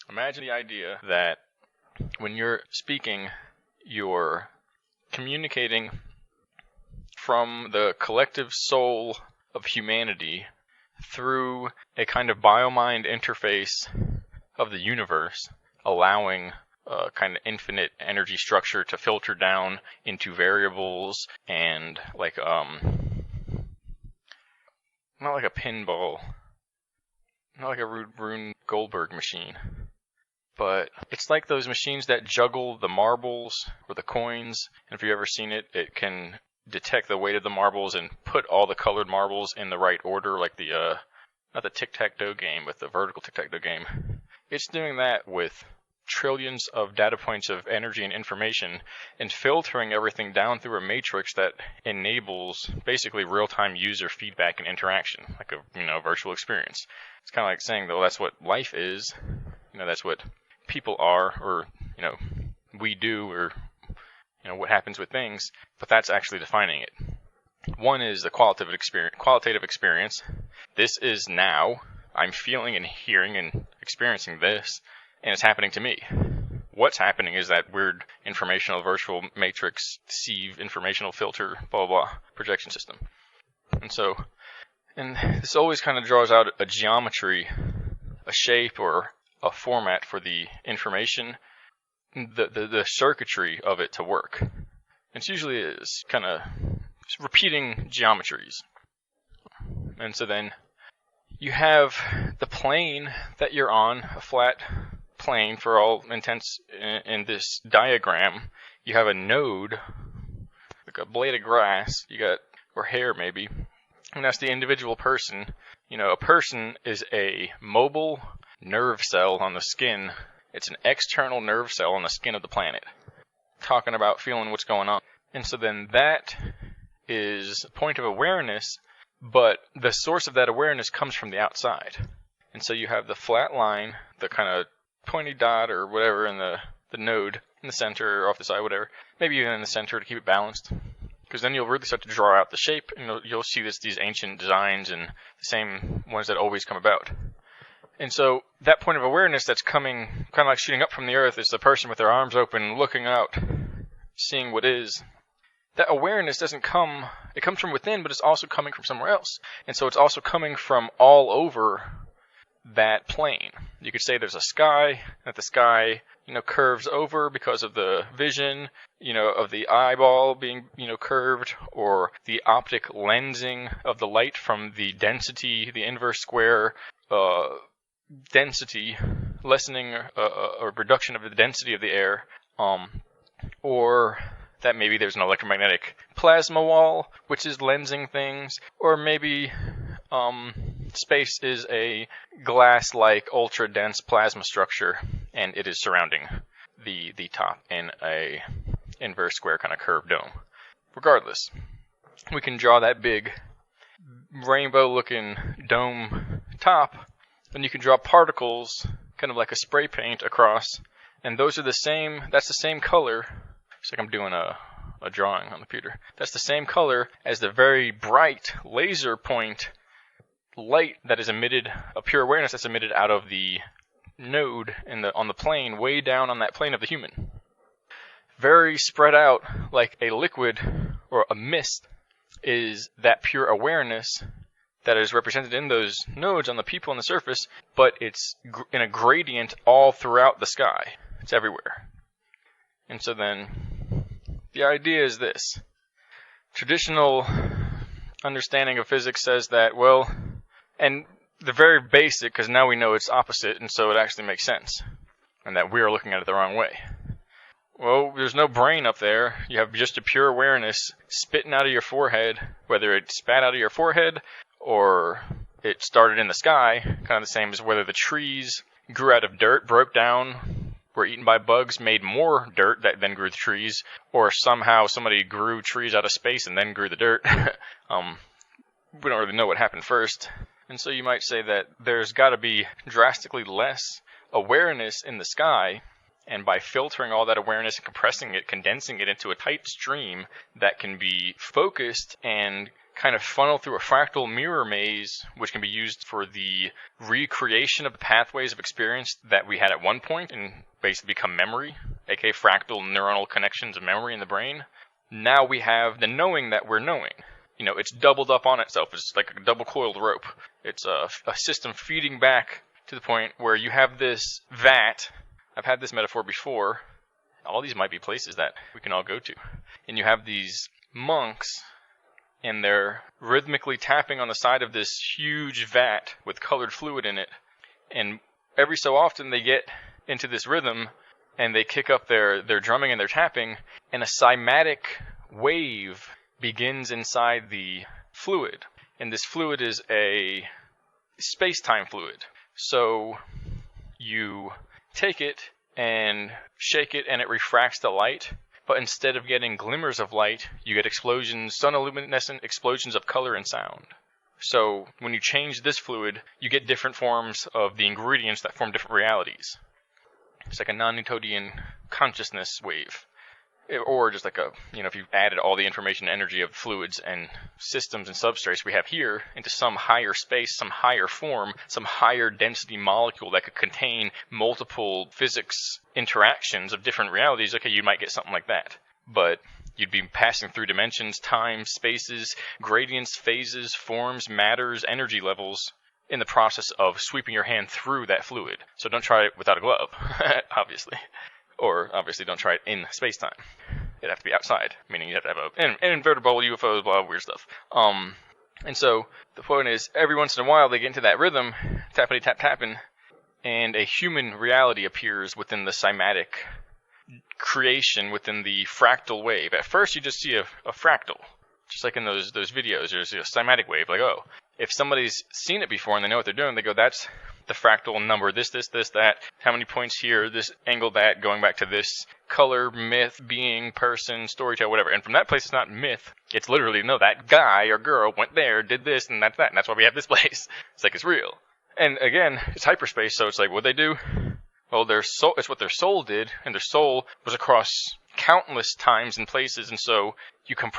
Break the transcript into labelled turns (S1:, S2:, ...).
S1: Imagine the idea that when you're speaking, you're communicating from the collective soul of humanity through a kind of biomind interface of the universe, allowing a kind of infinite energy structure to filter down into variables and not like a pinball, not like a Rune Goldberg machine, but it's like those machines that juggle the marbles or the coins. And if you've ever seen it, it can detect the weight of the marbles and put all the colored marbles in the right order, like not the tic-tac-toe game, but the vertical tic-tac-toe game. It's doing that with trillions of data points of energy and information and filtering everything down through a matrix that enables basically real-time user feedback and interaction, like a virtual experience. It's kind of like saying, though, that's what life is. That's what people are, or we do, or what happens with things, but that's actually defining it. One is the qualitative experience. This is now. I'm feeling and hearing and experiencing this, and it's happening to me. What's happening is that weird informational virtual matrix, sieve, informational filter, blah, blah, blah, projection system. And this always kind of draws out a geometry, a shape, or a format for the information, the circuitry of it to work. It's usually kind of repeating geometries. And so then you have the plane that you're on, a flat plane for all intents in this diagram. You have a node, like a blade of grass, or hair maybe, and that's the individual person. A person is a mobile nerve cell on the skin. It's an external nerve cell on the skin of the planet, talking about feeling what's going on. And so then that is a point of awareness, but the source of that awareness comes from the outside. And so you have the flat line, the kind of pointy dot or whatever in the node in the center or off the side, whatever. Maybe even in the center to keep it balanced. Because then you'll really start to draw out the shape, and you'll see these ancient designs and the same ones that always come about. And so that point of awareness that's coming, kind of like shooting up from the earth, is the person with their arms open, looking out, seeing what is. That awareness doesn't come, it comes from within, but it's also coming from somewhere else. And so it's also coming from all over that plane. You could say there's a sky, that the sky, curves over because of the vision, of the eyeball being, curved, or the optic lensing of the light from the density, the inverse square, density, lessening or reduction of the density of the air, or that maybe there's an electromagnetic plasma wall, which is lensing things, or maybe space is a glass-like ultra-dense plasma structure, and it is surrounding the top in a inverse square kind of curved dome. Regardless, we can draw that big rainbow-looking dome top, and you can draw particles, kind of like a spray paint across, and those are that's the same color. It's like I'm doing a drawing on the computer. That's the same color as the very bright laser point light that is emitted, a pure awareness that's emitted out of the node on the plane, way down on that plane of the human. Very spread out, like a liquid or a mist, is that pure awareness that is represented in those nodes on the people on the surface, but it's in a gradient all throughout the sky. It's everywhere. And so then, the idea is this. Traditional understanding of physics says that, and the very basic, because now we know it's opposite, and so it actually makes sense, and that we are looking at it the wrong way. Well, there's no brain up there. You have just a pure awareness spitting out of your forehead, whether it spat out of your forehead or it started in the sky, kind of the same as whether the trees grew out of dirt, broke down, were eaten by bugs, made more dirt that then grew the trees, or somehow somebody grew trees out of space and then grew the dirt. We don't really know what happened first. And so you might say that there's got to be drastically less awareness in the sky, and by filtering all that awareness and compressing it, condensing it into a tight stream that can be focused and kind of funnel through a fractal mirror maze, which can be used for the recreation of the pathways of experience that we had at one point and basically become memory, aka fractal neuronal connections of memory in the brain. Now we have the knowing that we're knowing. You know, it's doubled up on itself. It's like a double-coiled rope. It's a system feeding back to the point where you have this vat. I've had this metaphor before. All these might be places that we can all go to. And you have these monks, and they're rhythmically tapping on the side of this huge vat with colored fluid in it. And every so often they get into this rhythm, and they kick up their drumming and their tapping, and a cymatic wave begins inside the fluid. And this fluid is a space-time fluid. So you take it and shake it, and it refracts the light. But instead of getting glimmers of light, you get explosions, sun-illuminescent explosions of color and sound. So when you change this fluid, you get different forms of the ingredients that form different realities. It's like a non-Newtonian consciousness wave. Or just like if you added all the information and energy of fluids and systems and substrates we have here into some higher space, some higher form, some higher density molecule that could contain multiple physics interactions of different realities, okay, you might get something like that. But you'd be passing through dimensions, time, spaces, gradients, phases, forms, matters, energy levels in the process of sweeping your hand through that fluid. So don't try it without a glove, obviously. Or, obviously, don't try it in space-time. It'd have to be outside, meaning you'd have to have an invertible, UFOs, blah, weird stuff. And so, the point is, every once in a while, they get into that rhythm, tappity-tap-tapping, and a human reality appears within the cymatic creation, within the fractal wave. At first, you just see a fractal. Just like in those videos, there's a cymatic wave, like, oh, if somebody's seen it before and they know what they're doing, they go, that's the fractal number, this, that, how many points here, this angle, that, going back to this color, myth, being, person, storyteller, whatever. And from that place, it's not myth. It's literally, no, that guy or girl went there, did this, and that's that. And that's why we have this place. It's like, it's real. And again, it's hyperspace, so it's like, what'd they do? Well, it's what their soul did, and their soul was across countless times and places, and so you compress